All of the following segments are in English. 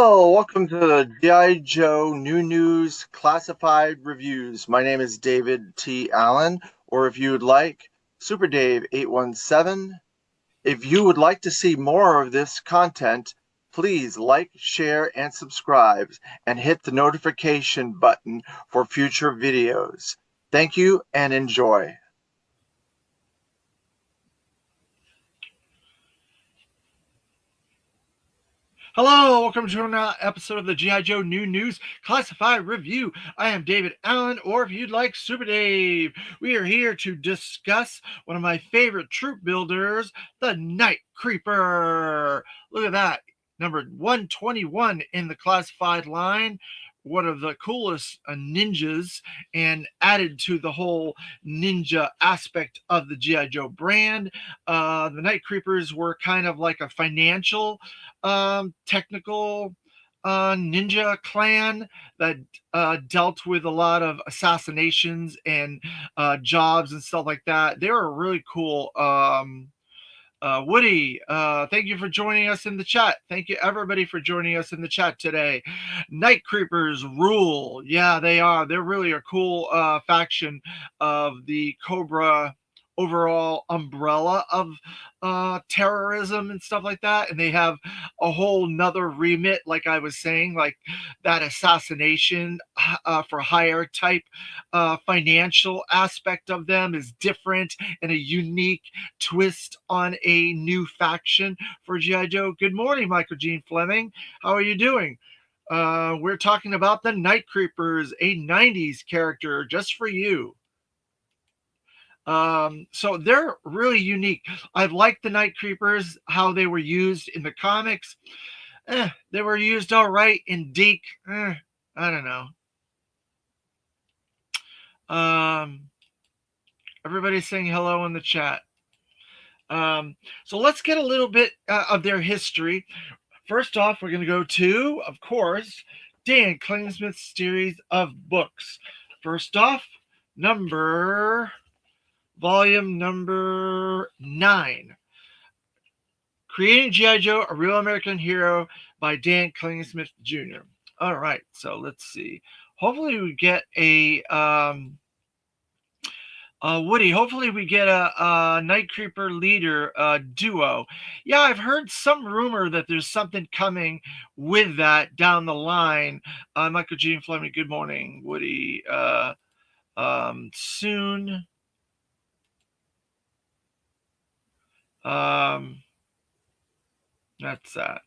Hello, welcome to the G.I. Joe New News Classified Reviews. My name is David T. Allen, or if you would like, Super Dave 817. If you would like to see more of this content, please like, share, and subscribe, and hit the notification button for future videos. Thank you and enjoy. Hello, welcome to another episode of the G.I. Joe New News Classified Review. I am David Allen, or if you'd like, Super Dave. We are here to discuss one of my favorite troop builders, the Night Creeper. Look at that, number 121 in the classified line. One of the coolest ninjas, and added to the whole ninja aspect of the G.I. Joe brand. The Night Creepers were kind of like a financial technical ninja clan that dealt with a lot of assassinations and jobs and stuff like that. They were really cool. Woody, thank you for joining us in the chat. Thank you, everybody, for joining us in the chat today. Night Creepers rule. Yeah, they are. They're really a cool faction of the Cobra overall umbrella of terrorism and stuff like that. And they have a whole nother remit, like I was saying, like that assassination for hire type financial aspect of them is different and a unique twist on a new faction for G.I. Joe. Good morning, Michael Gene Fleming. How are you doing? We're talking about the Night Creepers, a 90s character just for you. So they're really unique. I've liked the Night Creepers, how they were used in the comics. They were used all right in Deke. I don't know. Everybody's saying hello in the chat. So let's get a little bit of their history. First off, we're going to go to, of course, Dan Klingsmith's series of books. First off, volume number 9. Creating G.I. Joe, a Real American Hero by Dan Klingsmith Jr. All right, so let's see. Hopefully we get a Woody, hopefully we get a Night Creeper leader duo. Yeah, I've heard some rumor that there's something coming with that down the line. Michael Gene Fleming, good morning. Woody, soon. That's that.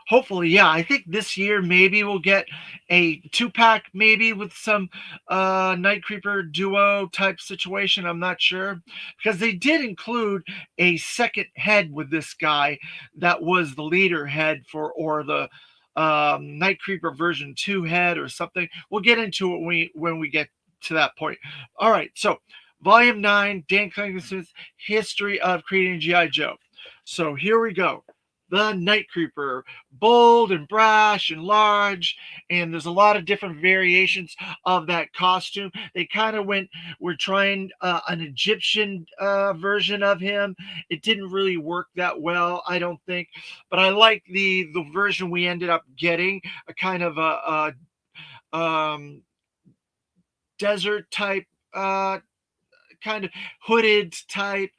Hopefully, yeah, I think this year maybe we'll get a 2-pack, maybe with some Night Creeper duo type situation. I'm not sure, because they did include a second head with this guy that was the leader head or the Night Creeper version 2 head or something. We'll get into it when we get to that point. All right, so Volume 9, Dan Klingsmith's History of Creating G.I. Joe. So here we go. The Night Creeper, bold and brash and large, and there's a lot of different variations of that costume. They kind of we're trying an Egyptian version of him. It didn't really work that well, I don't think, but I like the version we ended up getting, a kind of a desert type, kind of hooded type,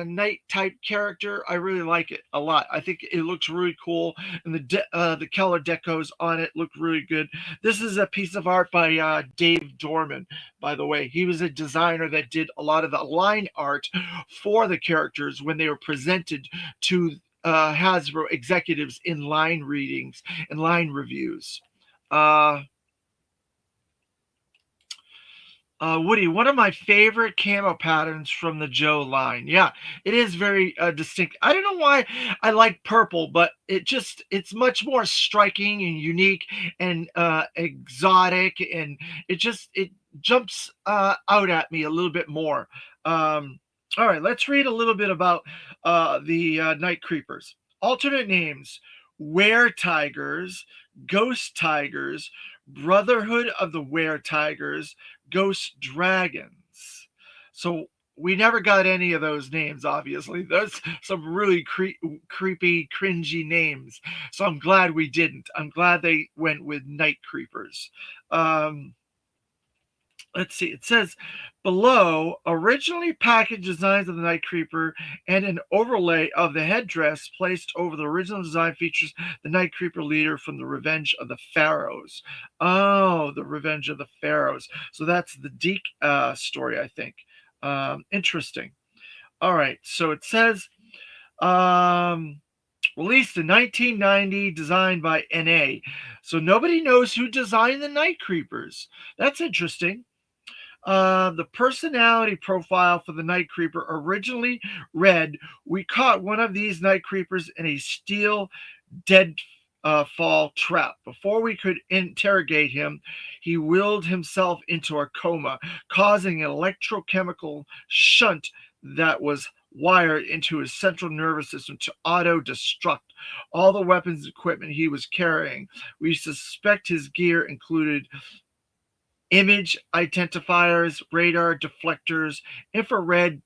night type character. I really like it a lot. I think it looks really cool, and the color decos on it look really good. This is a piece of art by Dave Dorman, by the way. He was a designer that did a lot of the line art for the characters when they were presented to Hasbro executives in line readings and line reviews. Woody, one of my favorite camo patterns from the Joe line. Yeah, it is very distinct. I don't know why I like purple, but it's much more striking and unique and exotic, and it jumps out at me a little bit more. All right, let's read a little bit about the Night Creepers. Alternate names: Were Tigers, Ghost Tigers, Brotherhood of the Were Tigers, Ghost Dragons. So we never got any of those names, obviously. Those some really creepy, cringy names. So I'm glad we didn't. I'm glad they went with Night Creepers. Let's see. It says below, originally packaged designs of the Night Creeper and an overlay of the headdress placed over the original design features the Night Creeper leader from the Revenge of the Pharaohs. Oh, the Revenge of the Pharaohs. So that's the Deke story, I think. Interesting. All right. So it says released in 1990, designed by NA. So nobody knows who designed the Night Creepers. That's interesting. The personality profile for the Night Creeper originally read, "We caught one of these Night Creepers in a steel deadfall trap. Before we could interrogate him, he willed himself into a coma, causing an electrochemical shunt that was wired into his central nervous system to auto-destruct all the weapons and equipment he was carrying. We suspect his gear included image identifiers, radar deflectors, infrared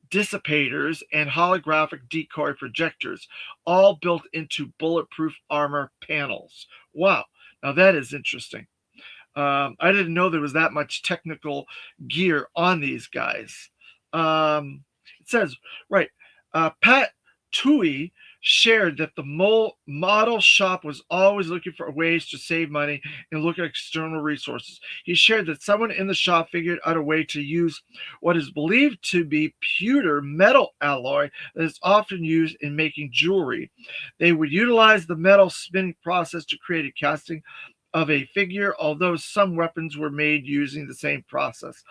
dissipators, and holographic decoy projectors, all built into bulletproof armor panels." Wow, now that is interesting. I didn't know there was that much technical gear on these guys. It says, right, Pat Tui shared that the model shop was always looking for ways to save money and look at external resources. He shared that someone in the shop figured out a way to use what is believed to be pewter metal alloy that is often used in making jewelry. They would utilize the metal spinning process to create a casting of a figure, although some weapons were made using the same process.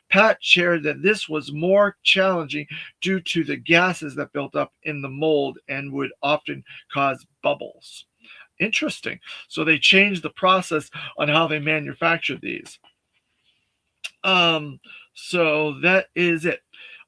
Pat shared that this was more challenging due to the gases that built up in the mold and would often cause bubbles. Interesting. So they changed the process on how they manufactured these. So that is it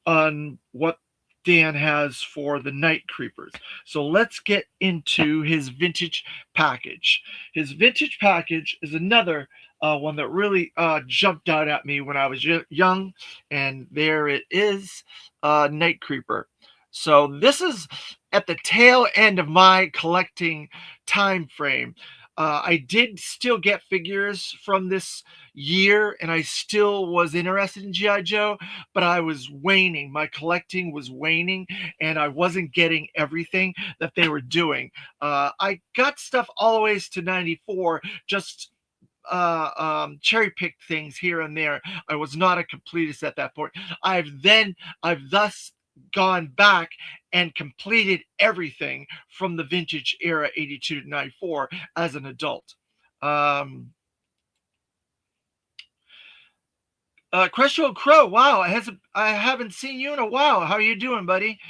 on what Dan has for the Night Creepers. So let's get into his vintage package. His vintage package is another one that really jumped out at me when I was young, and there it is, Night Creeper. So this is at the tail end of my collecting time frame. I did still get figures from this year, and I still was interested in G.I. Joe, but I was waning. My collecting was waning, and I wasn't getting everything that they were doing. I got stuff all the ways to 94, just cherry picked things here and there. I was not a completist at that point. I've thus gone back and completed everything from the vintage era 82 to 94 as an adult. Crestfield Crow, wow, I haven't seen you in a while. How are you doing, buddy?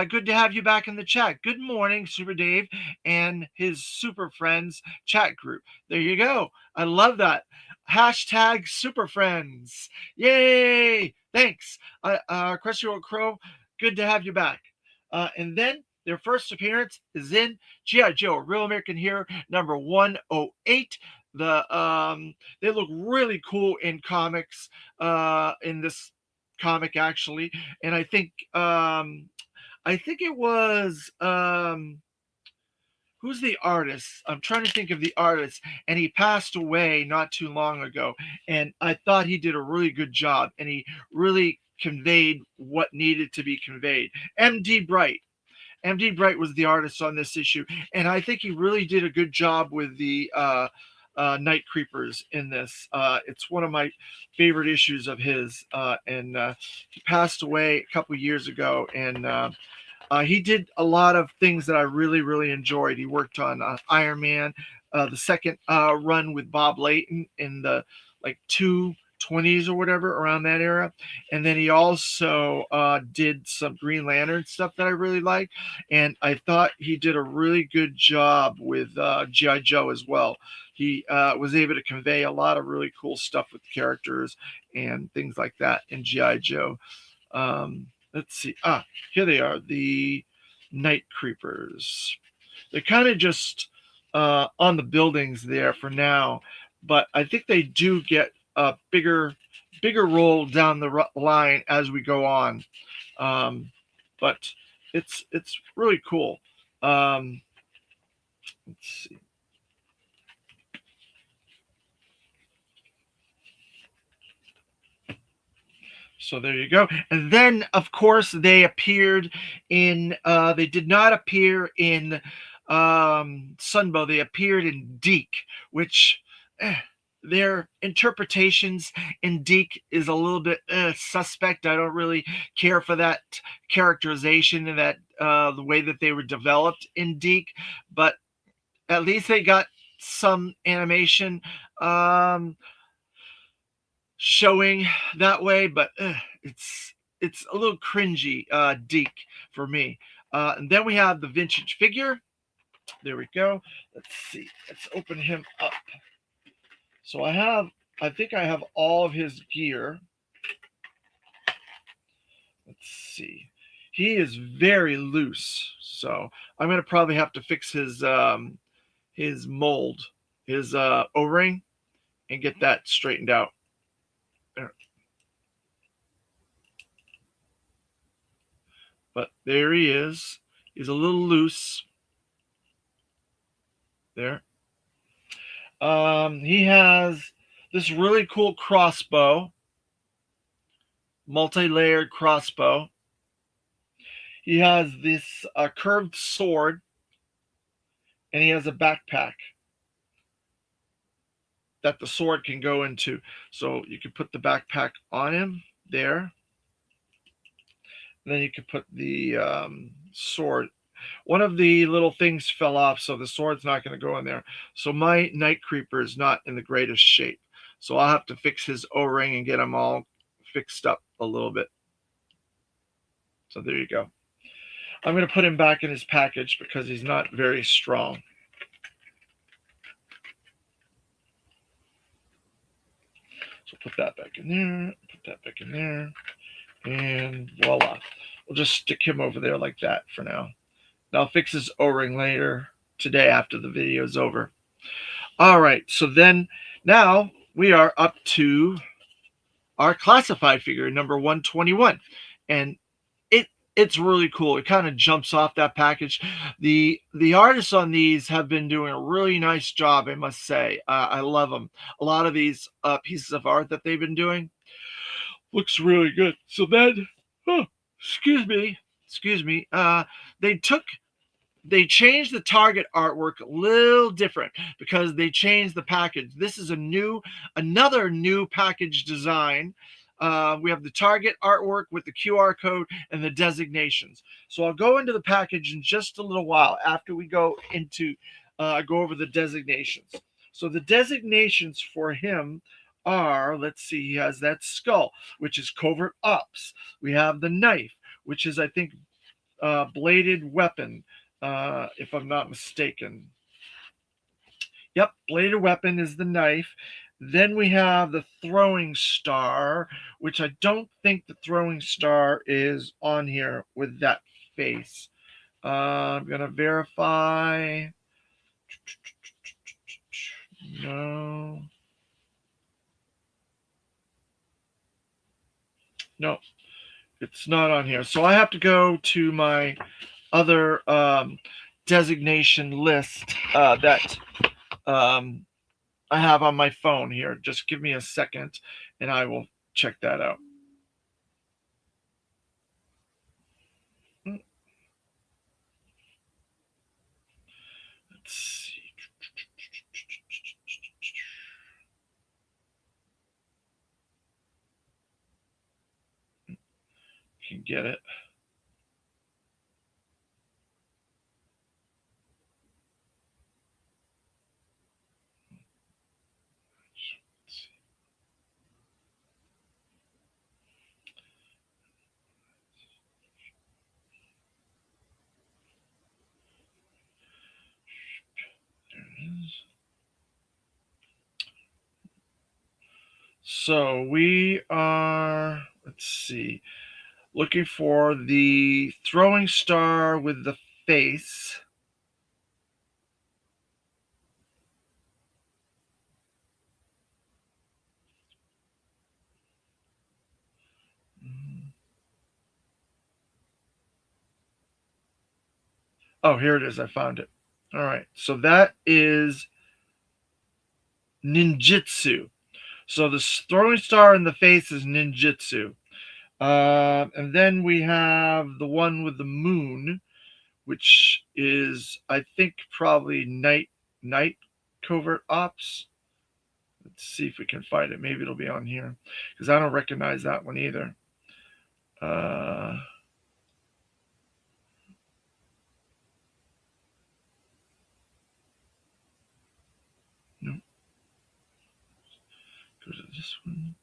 Good to have you back in the chat. Good morning, Super Dave and his Super Friends chat group. There you go. I love that. Hashtag Super Friends. Yay! Thanks. Crestfield Crow, good to have you back. And then their first appearance is in G.I. Joe, Real American Hero, number 108. They look really cool in comics, in this comic actually, and I think it was who's the artist? I'm trying to think of the artist, and he passed away not too long ago, and I thought he did a really good job, and he really conveyed what needed to be conveyed. MD Bright. MD Bright was the artist on this issue, and I think he really did a good job with the Night Creepers in this. It's one of my favorite issues of his, and he passed away a couple years ago, and he did a lot of things that I really, really enjoyed. He worked on Iron Man, the second run with Bob Layton in the like 220s or whatever, around that era. And then he also did some Green Lantern stuff that I really like. And I thought he did a really good job with G.I. Joe as well. He was able to convey a lot of really cool stuff with characters and things like that in G.I. Joe. Let's see. Here they are, the Night Creepers. They're kind of just on the buildings there for now, but I think they do get bigger bigger role down the line as we go on. But it's really cool. Let's see. So there you go. And then, of course, they appeared in. They did not appear in Sunbow. They appeared in Deke, which their interpretations in Deke is a little bit suspect. I don't really care for that characterization and that the way that they were developed in Deke, but at least they got some animation showing that way, but it's a little cringy Deke for me. And then we have the vintage figure. There we go. Let's see. Let's open him up. So I think I have all of his gear. Let's see. He is very loose, so I'm gonna probably have to fix his mold, his O-ring, and get that straightened out. There. But there he is. He's a little loose. There. He has this really cool crossbow, multi-layered crossbow. He has this curved sword, and he has a backpack that the sword can go into. So you can put the backpack on him there. And then you can put the sword. One of the little things fell off, so the sword's not going to go in there. So my Night Creeper is not in the greatest shape. So I'll have to fix his O-ring and get him all fixed up a little bit. So there you go. I'm going to put him back in his package because he's not very strong. So put that back in there, put that back in there, and voila. We'll just stick him over there like that for now. I'll fix his O-ring later today after the video is over. All right, so then now we are up to our classified figure, number 121. And it's really cool. It kind of jumps off that package. The artists on these have been doing a really nice job, I must say. I love them. A lot of these pieces of art that they've been doing looks really good. So then, excuse me, they changed the Target artwork a little different because they changed the package. This is another new package design. We have the Target artwork with the QR code and the designations. So I'll go into the package in just a little while after we go over the designations. So the designations for him are, let's see, he has that skull, which is covert ops. We have the knife, which is, I think, bladed weapon, if I'm not mistaken. Yep, bladed weapon is the knife. Then we have the throwing star, which I don't think the throwing star is on here with that face. I'm going to verify. No. No, it's not on here. So I have to go to my other designation list that I have on my phone here. Just give me a second and I will check that out. Let's see. Can get it. So we are, let's see, looking for the throwing star with the face. Oh, here it is. I found it. All right. So that is ninjutsu. So the throwing star in the face is ninjutsu. And then we have the one with the moon, which is, I think, probably night covert ops. Let's see if we can find it. Maybe it'll be on here because I don't recognize that one either. No, go to this one.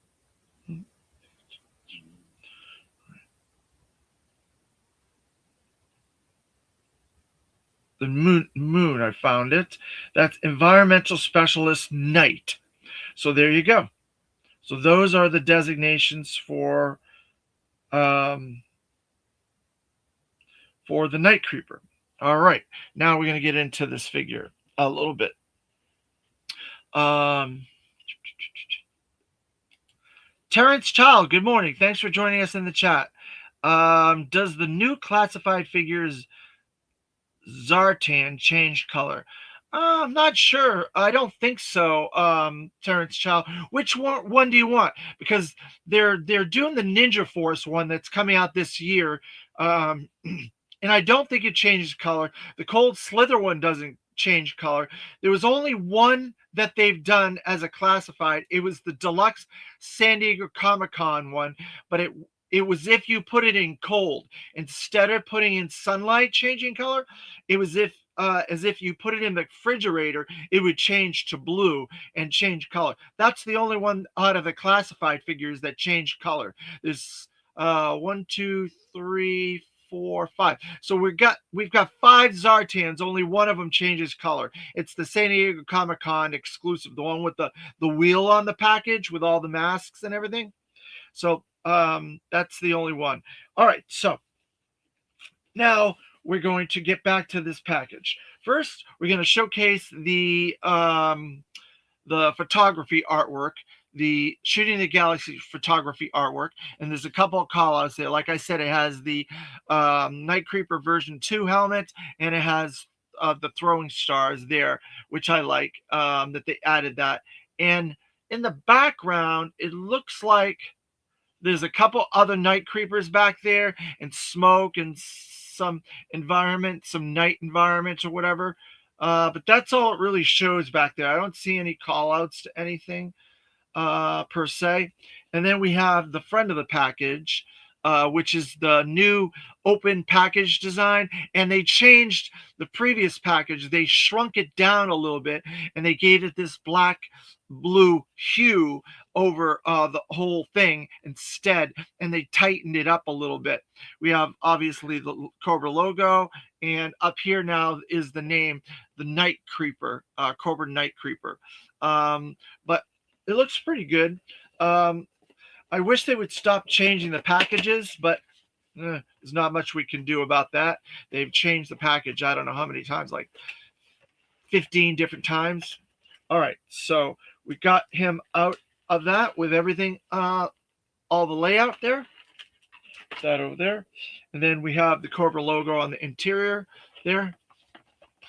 The moon, I found it. That's environmental specialist night. So there you go. So those are the designations um, for the night creeper. All right, now we're going to get into this figure a little bit. Terrence Child, good morning. Thanks for joining us in the chat. Does the new classified figures Zartan change color? I'm not sure. I don't think so, Terrence Child. Which one do you want? Because they're doing the Ninja Force one that's coming out this year, and I don't think it changes color. The Cold Slither one doesn't change color. There was only one that they've done as a classified. It was the deluxe San Diego Comic-Con one, but it was if you put it in cold instead of putting in sunlight changing color. It was as if you put it in the refrigerator, it would change to blue and change color. That's the only one out of the classified figures that changed color. There's 1, 2, 3, 4, 5. So we've got 5 Zartans. Only one of them changes color. It's the San Diego Comic-Con exclusive, the one with the wheel on the package with all the masks and everything. So that's the only one. All right, so now we're going to get back to this package. First, we're going to showcase the photography artwork, the Shooting the Galaxy photography artwork, and there's a couple of call-outs there. Like I said, it has the Night Creeper version 2 helmet, and it has the throwing stars there, which I like, that they added that. And in the background, it looks like there's a couple other Night Creepers back there, and smoke and some environment, some night environments or whatever. But that's all it really shows back there. I don't see any call outs to anything per se. And then we have the friend of the package, which is the new open package design. And they changed the previous package. They shrunk it down a little bit and they gave it this black blue hue over the whole thing instead, and they tightened it up a little bit. We have obviously the Cobra logo, and up here now is the name, the Night Creeper, Cobra Night Creeper. But it looks pretty good. I wish they would stop changing the packages, but there's not much we can do about that. They've changed the package, I don't know how many times, like 15 different times. All right, so we got him out of that with everything, all the layout there. That over there. And then we have the Cobra logo on the interior there.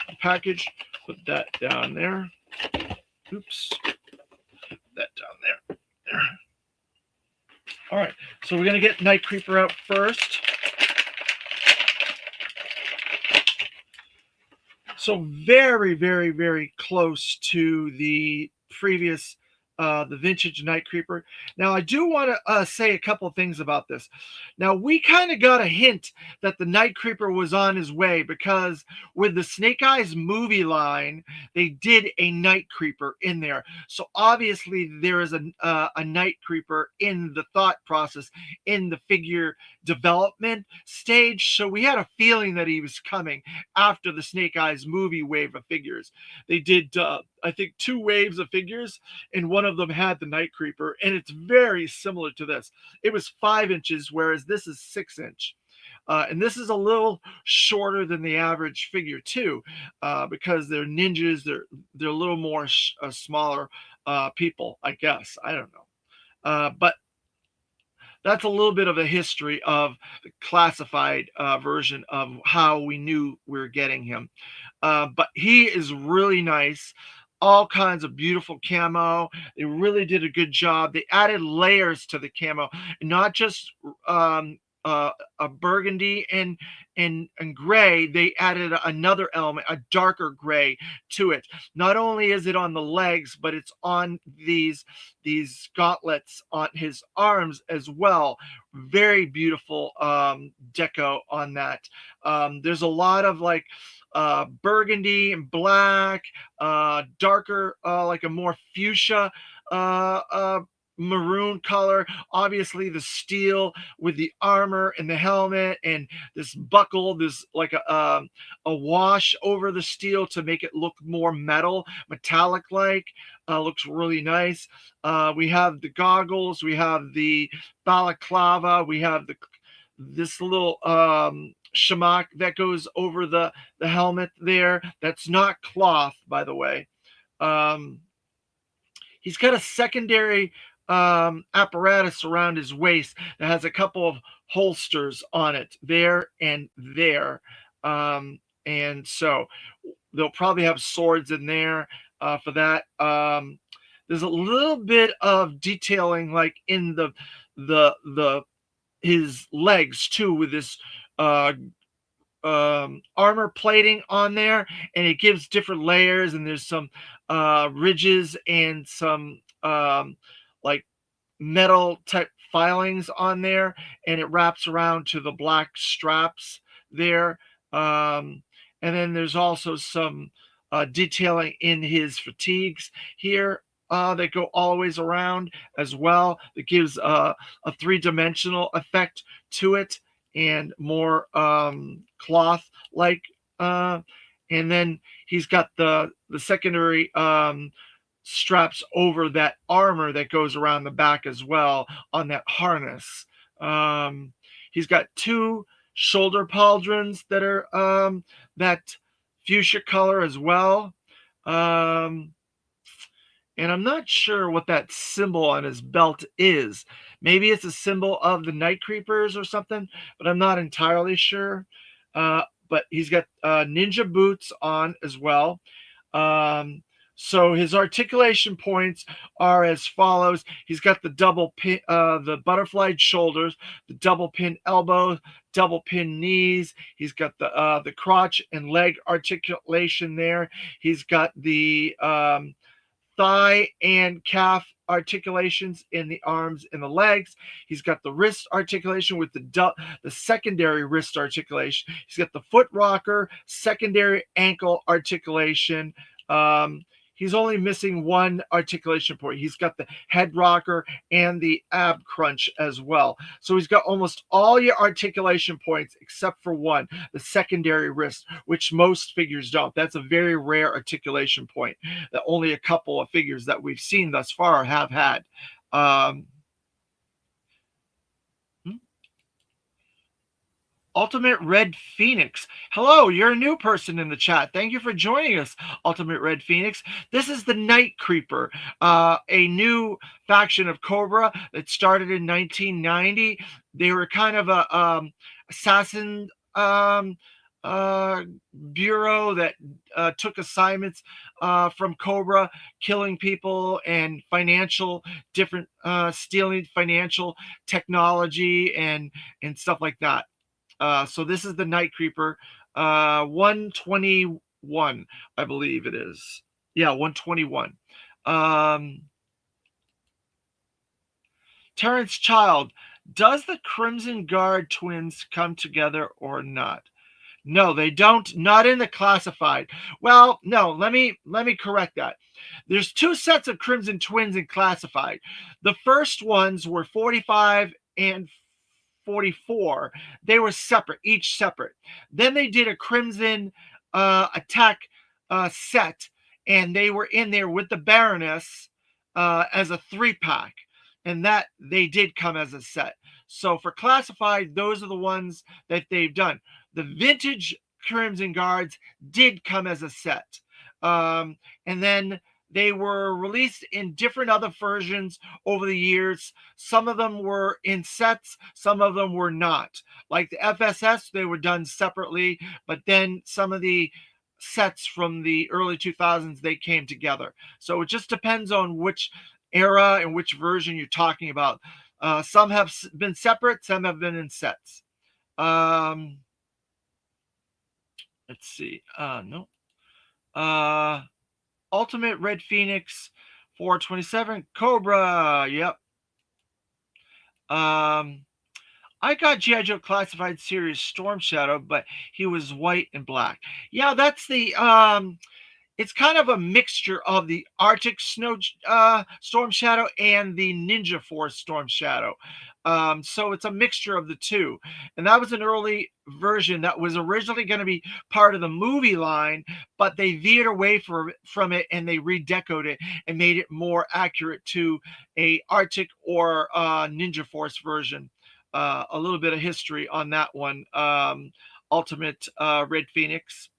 The package, put that down there. Oops. Put that down there. All right, so we're going to get Night Creeper out first. So very, very, very close to the previous, the vintage Night Creeper. Now, I do want to say a couple of things about this. Now, we kind of got a hint that the Night Creeper was on his way because with the Snake Eyes movie line, they did a Night Creeper in there. So obviously there is a Night Creeper in the thought process, in the figure development stage. So we had a feeling that he was coming after the Snake Eyes movie wave of figures. They did, I think, 2 waves of figures, and one of them had the Night Creeper, and it's very similar to this. It was 5 inches, whereas this is 6 inch. And this is a little shorter than the average figure too, because they're ninjas. They're a little more smaller people, I guess. I don't know, but that's a little bit of a history of the classified version of how we knew we were getting him. But he is really nice. All kinds of beautiful camo. They really did a good job. They added layers to the camo, not just a burgundy and gray. They added another element, a darker gray to it. Not only is it on the legs, but it's on these gauntlets on his arms as well. Very beautiful deco on that. There's a lot of like burgundy and black, darker, like a more fuchsia maroon color. Obviously, the steel with the armor and the helmet, and this buckle, this like a wash over the steel to make it look more metallic like. Looks really nice. We have the goggles, we have the balaclava, we have this little shamak that goes over the helmet there. That's not cloth, by the way. He's got a secondary apparatus around his waist that has a couple of holsters on it there and there. And so they'll probably have swords in there for that. There's a little bit of detailing like in the his legs too, with this armor plating on there, and it gives different layers, and there's some ridges and some like metal type filings on there, and it wraps around to the black straps there. And then there's also some detailing in his fatigues here that go all the ways around as well. That gives a three-dimensional effect to it, and more cloth like. And then he's got the secondary straps over that armor that goes around the back as well on that harness. He's got two shoulder pauldrons that are that fuchsia color as well. And I'm not sure what that symbol on his belt is. Maybe it's a symbol of the Night Creepers or something, but I'm not entirely sure. But he's got ninja boots on as well. So his articulation points are as follows. He's got the double pin, the butterflied shoulders, the double pin elbow, double pin knees. He's got the crotch and leg articulation there. He's got the thigh and calf articulations in the arms and the legs. He's got the wrist articulation with the secondary wrist articulation. He's got the foot rocker, secondary ankle articulation. He's only missing one articulation point. He's got the head rocker and the ab crunch as well. So he's got almost all your articulation points except for one, the secondary wrist, which most figures don't. That's a very rare articulation point that only a couple of figures that we've seen thus far have had. Ultimate Red Phoenix. Hello, you're a new person in the chat. Thank you for joining us, Ultimate Red Phoenix. This is the Night Creeper, a new faction of Cobra that started in 1990. They were kind of a assassin bureau that took assignments from Cobra, killing people and different stealing financial technology and stuff like that. So this is the Night Creeper, 121, I believe it is. Yeah, 121. Terrence Child, does the Crimson Guard twins come together or not? No, they don't. Not in the classified. Well, no, let me correct that. There's two sets of Crimson Twins in classified. The first ones were 45 and 44. They were separate, each separate. Then they did a Crimson Attack set, and they were in there with the Baroness as a 3-pack, and that they did come as a set. So for classified, those are the ones that they've done. The vintage Crimson Guards did come as a set. And then they were released in different other versions over the years. Some of them were in sets, some of them were not. Like the FSS, they were done separately, but then some of the sets from the early 2000s, they came together. So it just depends on which era and which version you're talking about. Some have been separate, some have been in sets. Let's see. No. Ultimate Red Phoenix 427 Cobra. Yep. I got G.I. Joe Classified Series Storm Shadow, but he was white and black. Yeah, that's the it's kind of a mixture of the Arctic Snow Storm Shadow and the Ninja Force Storm Shadow. So it's a mixture of the two. And that was an early version that was originally going to be part of the movie line, but they veered away from it and they redecoed it and made it more accurate to a Arctic or Ninja Force version. A little bit of history on that one. Ultimate Red Phoenix.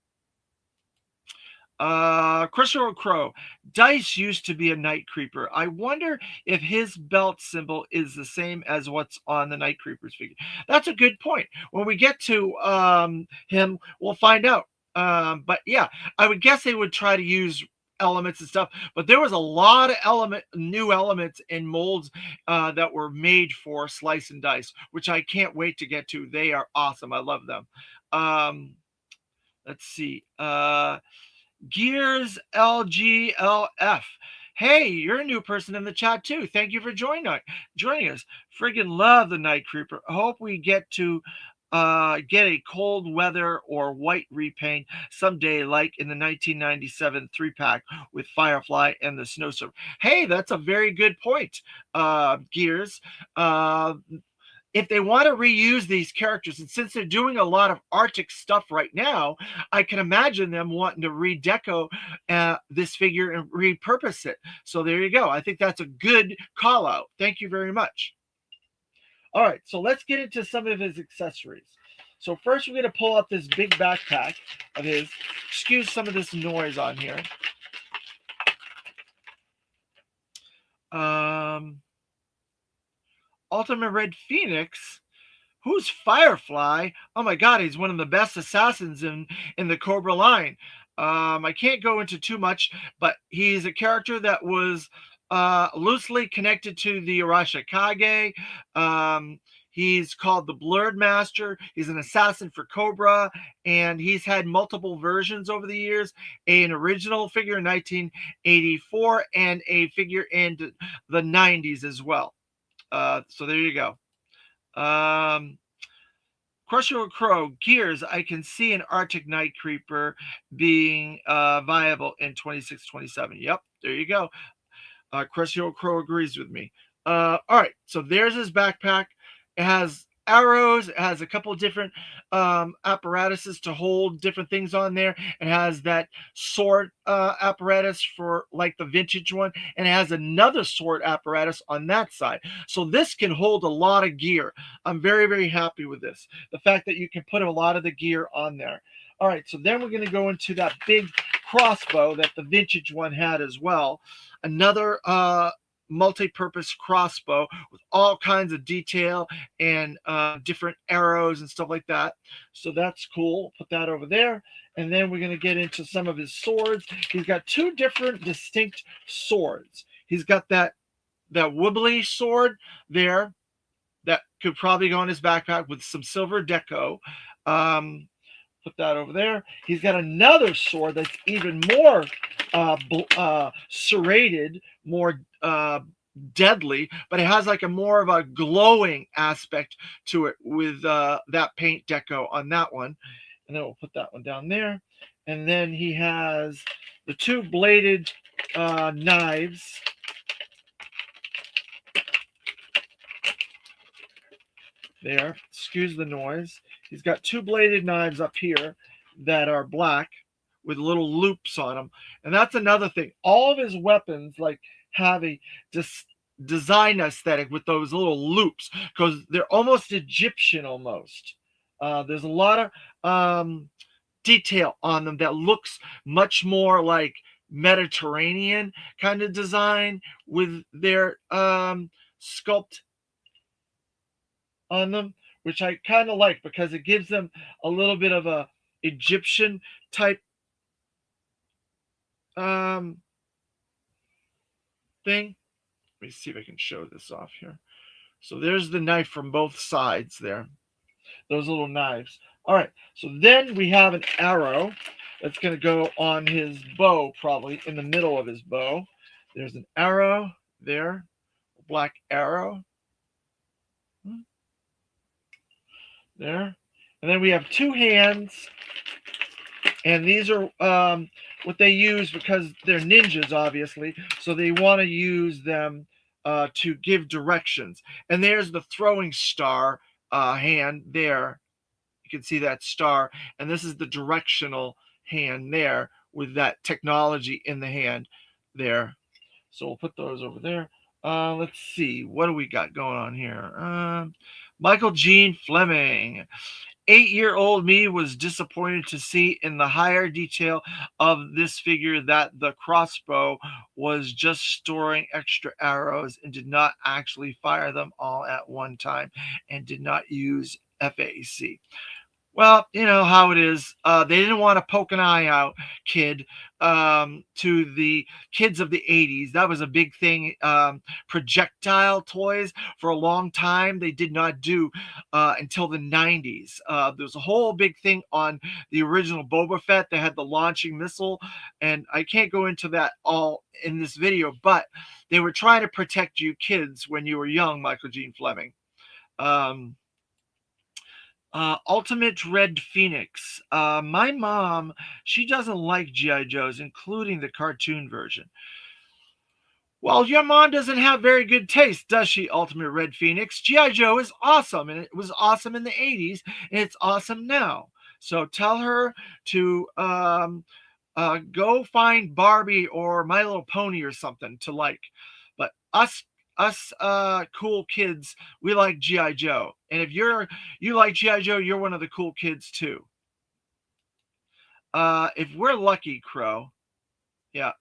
Christopher Crow. Dice used to be a Night Creeper. I wonder if his belt symbol is the same as what's on the Night Creepers figure. That's a good point. When we get to him, we'll find out. But yeah, I would guess they would try to use elements and stuff, but there was a lot of new elements and molds that were made for Slice and Dice, which I can't wait to get to. They are awesome. I love them. Let's see. Gears LGLF. Hey, you're a new person in the chat too. Thank you for joining us. Friggin' love the Night Creeper. Hope we get to get a cold weather or white repaint someday, like in the 1997 3-pack with Firefly and the Snowstorm. Hey, that's a very good point, Gears. If they want to reuse these characters, and since they're doing a lot of Arctic stuff right now, I can imagine them wanting to redeco this figure and repurpose it. So there you go. I think that's a good call out. Thank you very much. All right, so let's get into some of his accessories. So first we're going to pull up this big backpack of his. Excuse some of this noise on here. Ultimate Red Phoenix. Who's Firefly? Oh my god, he's one of the best assassins in the Cobra line. I can't go into too much, but he's a character that was loosely connected to the Arashikage. He's called the Blurred Master. He's an assassin for Cobra, and he's had multiple versions over the years. An original figure in 1984 and a figure in the 90s as well. So there you go. Crusher Crow, Gears, I can see an Arctic Night Creeper being viable in 26-27. Yep, there you go. Crusher Crow agrees with me. All right, so there's his backpack. It has arrows. It has a couple of different apparatuses to hold different things on there. It has that sword apparatus for like the vintage one, and it has another sword apparatus on that side. So this can hold a lot of gear. I'm very, very happy with this. The fact that you can put a lot of the gear on there. All right, so then we're going to go into that big crossbow that the vintage one had as well. Another multi-purpose crossbow with all kinds of detail and different arrows and stuff like that. So that's cool. Put that over there. And then we're going to get into some of his swords. He's got two different distinct swords. He's got that wobbly sword there that could probably go in his backpack with some silver deco. Put that over there. He's got another sword that's even more serrated, more deadly, but it has like a more of a glowing aspect to it with that paint deco on that one. And then we'll put that one down there. And then he has the two bladed knives. There, excuse the noise. He's got two bladed knives up here that are black with little loops on them. And that's another thing. All of his weapons like have a design aesthetic with those little loops because they're almost Egyptian almost. There's a lot of detail on them that looks much more like Mediterranean kind of design with their sculpt on them, which I kind of like because it gives them a little bit of a Egyptian type um, thing. Let me see if I can show this off here. So there's the knife from both sides there, those little knives. All right, so then we have an arrow that's going to go on his bow, probably in the middle of his bow. There's an arrow there, a black arrow there. And then we have two hands, and these are what they use because they're ninjas, obviously. So they want to use them to give directions. And there's the throwing star hand there. You can see that star. And this is the directional hand there with that technology in the hand there. So we'll put those over there. Let's see. What do we got going on here? Michael Gene Fleming. 8-year-old me was disappointed to see in the higher detail of this figure that the crossbow was just storing extra arrows and did not actually fire them all at one time and did not use FAC. Well, you know how it is. They didn't want to poke an eye out, kid, to the kids of the 80s. That was a big thing. Projectile toys for a long time, they did not do until the 90s. There was a whole big thing on the original Boba Fett. They had the launching missile, and I can't go into that all in this video, but they were trying to protect you kids when you were young, Michael Gene Fleming. Ultimate Red Phoenix. My mom, she doesn't like G.I. Joes, including the cartoon version. Well, your mom doesn't have very good taste, does she, Ultimate Red Phoenix? G.I. Joe is awesome, and it was awesome in the 80s, and it's awesome now. So tell her to go find Barbie or My Little Pony or something to like. But us cool kids, we like G.I. Joe. And if you like G.I. Joe, you're one of the cool kids too. If we're lucky, Crow. Yeah.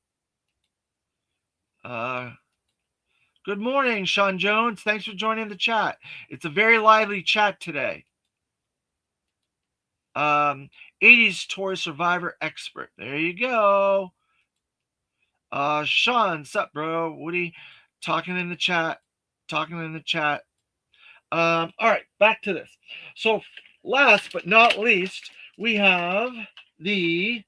Good morning, Sean Jones. Thanks for joining the chat. It's a very lively chat today. 80s toy survivor expert. There you go. Sean, sup, bro? Woody, talking in the chat. All right, back to this. So last but not least, we have the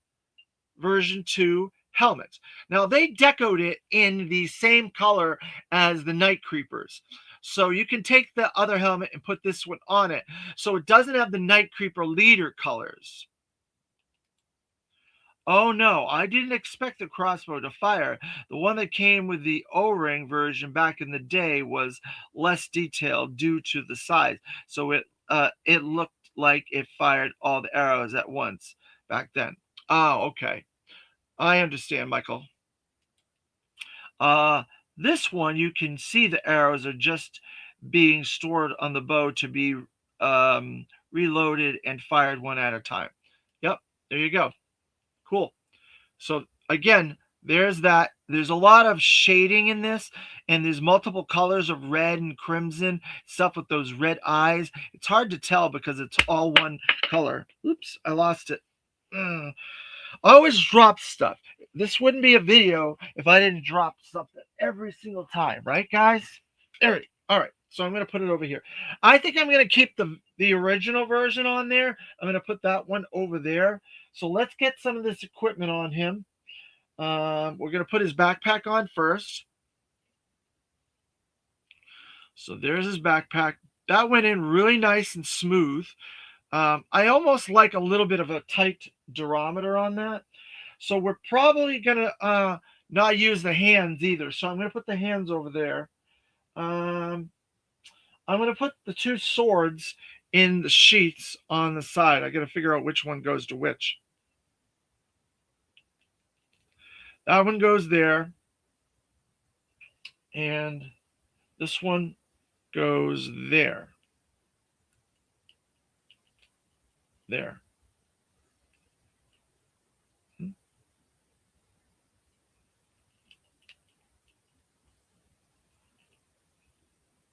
version 2 helmets. Now they decoed it in the same color as the Night Creepers. So you can take the other helmet and put this one on it. So it doesn't have the Night Creeper leader colors. Oh no, I didn't expect the crossbow to fire. The one that came with the O-ring version back in the day was less detailed due to the size. So it looked like it fired all the arrows at once back then. Oh, okay. I understand, Michael. This one, you can see the arrows are just being stored on the bow to be reloaded and fired one at a time. Yep, there you go. Cool. So again, there's that. There's a lot of shading in this, and there's multiple colors of red and crimson, stuff with those red eyes. It's hard to tell because it's all one color. Oops, I lost it. I always drop stuff. This wouldn't be a video if I didn't drop something every single time, right, guys? All right. So I'm going to put it over here. I think I'm going to keep the original version on there. I'm going to put that one over there. So let's get some of this equipment on him. We're going to put his backpack on first. So there's his backpack. That went in really nice and smooth. I almost like a little bit of a tight durometer on that. So we're probably going to not use the hands either. So I'm going to put the hands over there. I'm going to put the two swords in the sheaths on the side. I got to figure out which one goes to which. That one goes there. And this one goes there. There.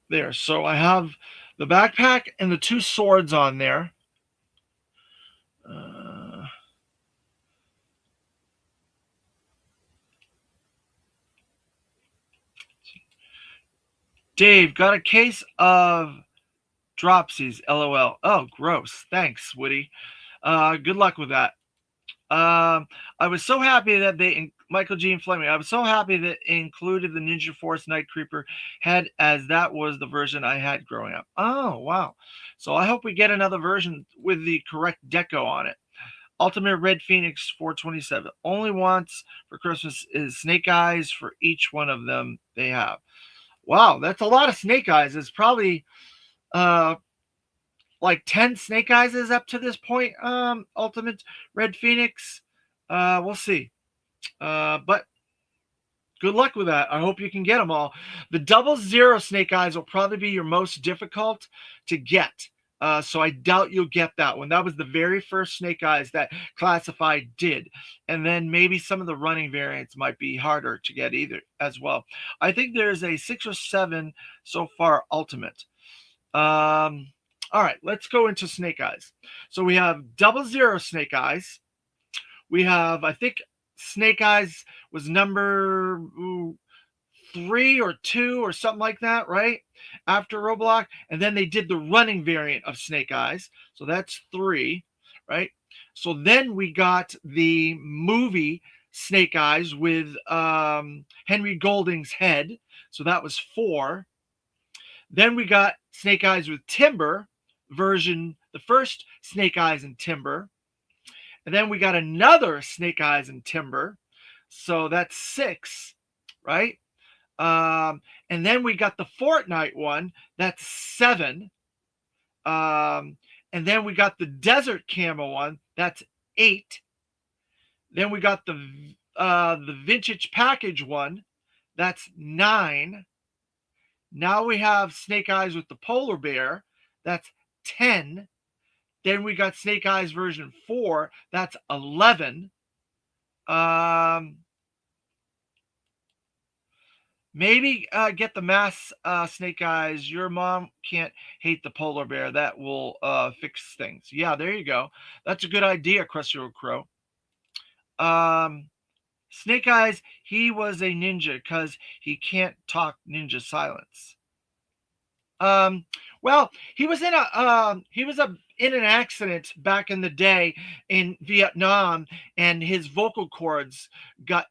There. So I have the backpack and the 2 swords on there. Dave, got a case of dropsies, LOL. Oh, gross. Thanks, Woody. Good luck with that. I was so happy that Michael G. Fleming, I was so happy that it included the Ninja Force Night Creeper head, as that was the version I had growing up. Oh, wow. So I hope we get another version with the correct deco on it. Ultimate Red Phoenix 427. Only wants for Christmas is Snake Eyes for each one of them they have. Wow, that's a lot of Snake Eyes. It's probably like 10 Snake Eyes is up to this point. Ultimate Red Phoenix. We'll see. But good luck with that. I hope you can get them all. The 00 Snake Eyes will probably be your most difficult to get. So I doubt you'll get that one. That was the very first Snake Eyes that Classified did. And then maybe some of the running variants might be harder to get either as well. I think there's a 6 or 7 so far ultimate. All right, let's go into Snake Eyes. So we have 00 Snake Eyes. We have, I think Snake Eyes was number 3 or 2 or something like that, right? After Roblox. And then they did the running variant of Snake Eyes. So that's 3, right? So then we got the movie Snake Eyes with Henry Golding's head. So that was 4. Then we got Snake Eyes with Timber version, the first Snake Eyes and Timber. And then we got another Snake Eyes and Timber. So that's 6, right? And then we got the Fortnite one. That's 7. And then we got the Desert Camo one. That's 8. Then we got the Vintage Package one. That's 9. Now we have Snake Eyes with the Polar Bear. That's 10. Then we got Snake Eyes version 4. That's 11. Maybe get the mass Snake Eyes. Your mom can't hate the polar bear. That will fix things. Yeah, there you go. That's a good idea, Crusty Old Crow. Snake Eyes, he was a ninja because he can't talk ninja silence. Well, he was in an accident back in the day in Vietnam, and his vocal cords got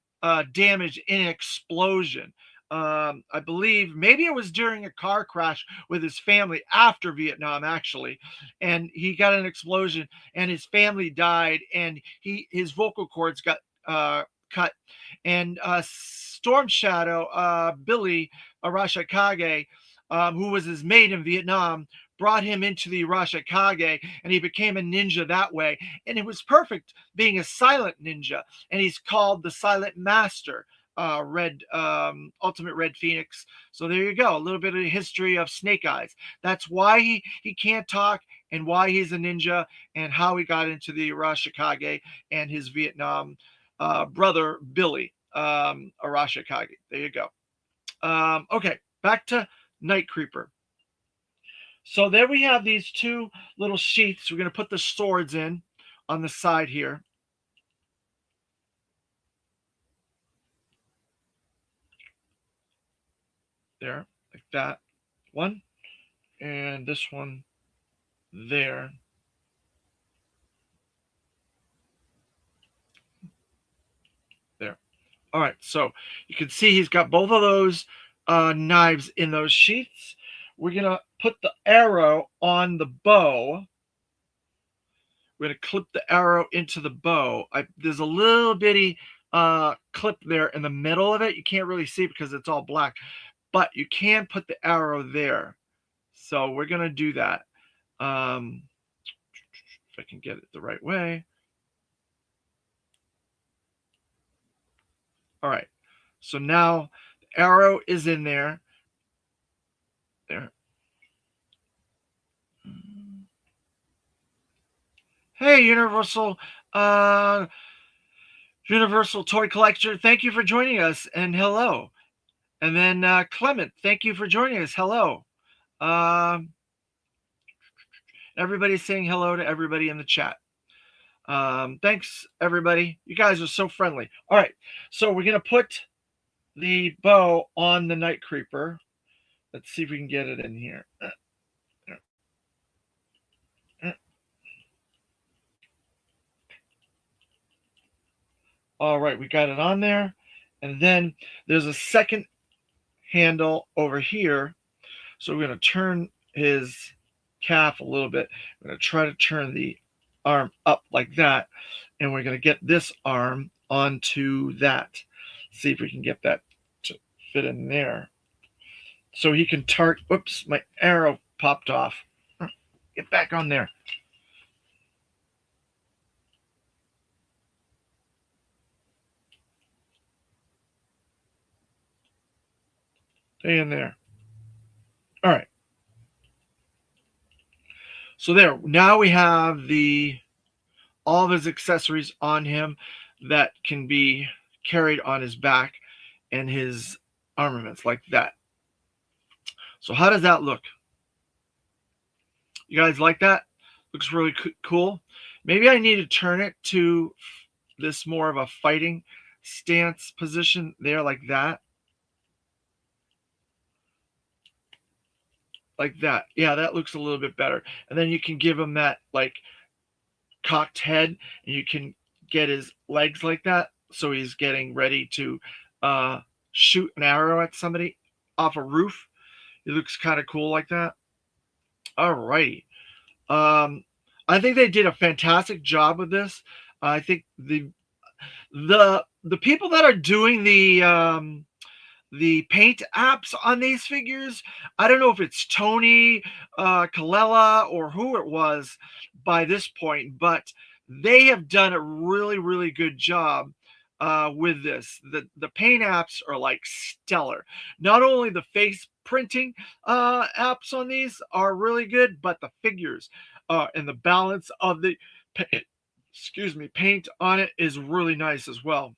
damaged in an explosion. I believe maybe it was during a car crash with his family after Vietnam, actually, and he got an explosion, and his family died, and his vocal cords got cut, and Storm Shadow, Billy Arashikage, who was his mate in Vietnam, brought him into the Arashikage, and he became a ninja that way. And it was perfect being a silent ninja, and he's called the Silent Master, Ultimate Red Phoenix. So there you go, a little bit of the history of Snake Eyes. That's why he can't talk, and why he's a ninja, and how he got into the Arashikage, and his Vietnam brother Billy Arashikage. There you go. Okay, back to Night Creeper. So there we have these 2 little sheaths. We're going to put the swords in on the side here. There, like that one. And this one there. There. All right, so you can see he's got both of those knives in those sheaths. We're going to put the arrow on the bow. We're going to clip the arrow into the bow. There's a little bitty clip there in the middle of it. You can't really see because it's all black, but you can put the arrow there. So we're going to do that. If I can get it the right way. All right. So now the arrow is in there. There. Hey, Universal Toy Collector, thank you for joining us, and hello. And then Clement, thank you for joining us. Hello. Everybody's saying hello to everybody in the chat. Thanks, everybody. You guys are so friendly. All right, so we're going to put the bow on the Night Creeper. Let's see if we can get it in here. All right, we got it on there. And then there's a second handle over here. So we're going to turn his calf a little bit. I'm going to try to turn the arm up like that. And we're going to get this arm onto that. See if we can get that to fit in there. So he can target. Oops, my arrow popped off. Get back on there. Stay in there. All right. So there. Now we have all of his accessories on him that can be carried on his back and his armaments like that. So how does that look? You guys like that? Looks really cool. Maybe I need to turn it to this more of a fighting stance position there like that. Like that. Yeah, that looks a little bit better. And then you can give him that like cocked head, and you can get his legs like that. So he's getting ready to shoot an arrow at somebody off a roof. It looks kind of cool like that. All righty. I think they did a fantastic job with this. I think the people that are doing the paint apps on these figures, I don't know if it's Tony Colella or who it was by this point, but they have done a really, really good job with this. The paint apps are like stellar. Not only the face printing apps on these are really good, but the figures and the balance of the paint on it is really nice as well.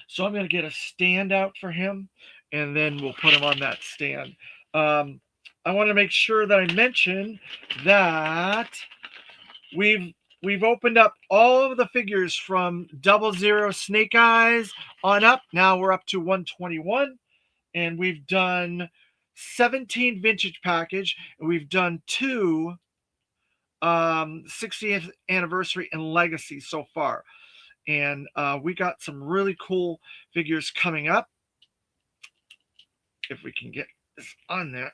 So I'm going to get a stand out for him, and then we'll put him on that stand. I want to make sure that I mention that we've opened up all of the figures from 00 Snake Eyes on up. Now we're up to 121, and we've done 17 vintage package, and we've done 2 60th anniversary and legacy so far. And we got some really cool figures coming up. If we can get this on there.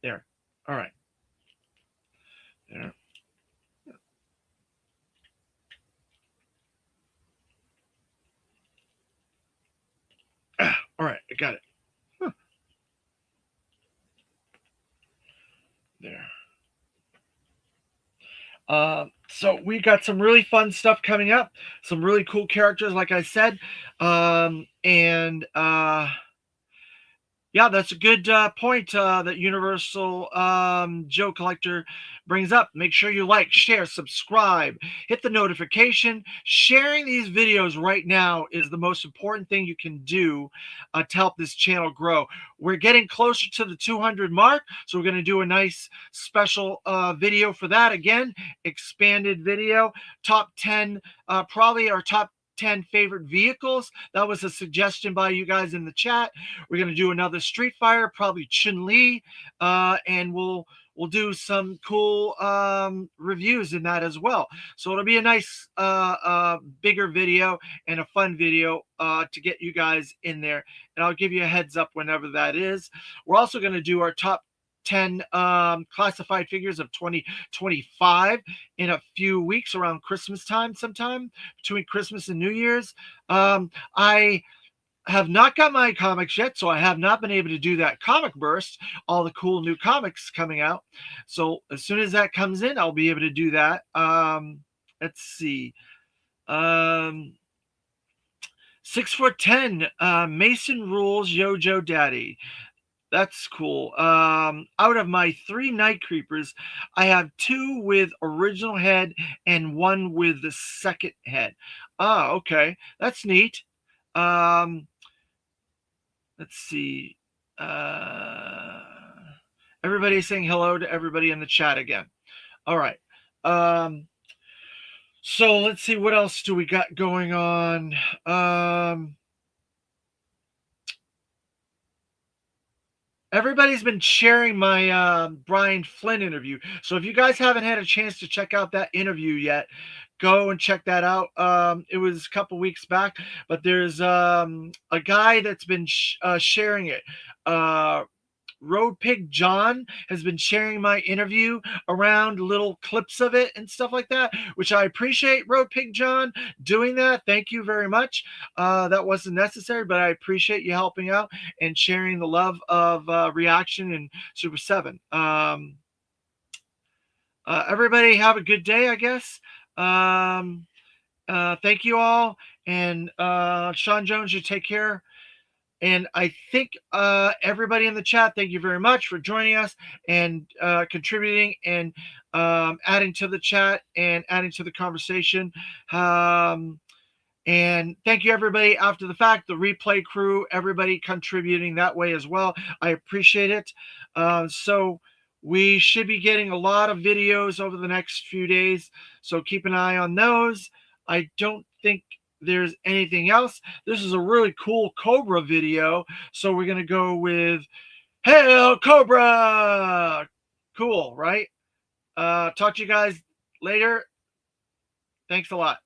There. All right. There. All right. I got it. There. So we got some really fun stuff coming up, some really cool characters, like I said. Yeah, that's a good point that Universal Joe Collector brings up. Make sure you like, share, subscribe, hit the notification. Sharing these videos right now is the most important thing you can do to help this channel grow. We're getting closer to the 200 mark, so we're going to do a nice special video for that. Again, expanded video, top 10, probably our top 10 favorite vehicles. That was a suggestion by you guys in the chat. We're going to do another Street Fighter, probably Chun-Li, and we'll do some cool reviews in that as well. So it'll be a nice bigger video and a fun video to get you guys in there, and I'll give you a heads up whenever that is. We're also going to do our top 10 classified figures of 2025 in a few weeks around Christmas time, sometime between Christmas and New Year's. I have not got my comics yet, so I have not been able to do that comic burst, all the cool new comics coming out. So as soon as that comes in, I'll be able to do that. Let's see. 6'10", Mason Rules Yo-Yo Daddy. That's cool. Out of my 3 Night Creepers, I have 2 with original head and 1 with the second head. Ah, okay. That's neat. Let's see. Everybody's saying hello to everybody in the chat again. All right. So let's see, what else do we got going on? Everybody's been sharing my Brian Flynn interview. So if you guys haven't had a chance to check out that interview yet, go and check that out. It was a couple weeks back, but there's a guy that's been sharing it. Road Pig John has been sharing my interview around, little clips of it and stuff like that, which I appreciate. Road Pig John doing that. Thank you very much. That wasn't necessary, but I appreciate you helping out and sharing the love of Reaction and Super 7. Everybody have a good day, I guess. Thank you all. And Sean Jones, you take care. And I think everybody in the chat, thank you very much for joining us and contributing and adding to the chat and adding to the conversation. And thank you, everybody, after the fact, the replay crew, everybody contributing that way as well. I appreciate it. So we should be getting a lot of videos over the next few days. So keep an eye on those. I don't think there's anything else. This is a really cool Cobra video, so we're gonna go with Hail Cobra. Cool, right? Talk to you guys later. Thanks a lot.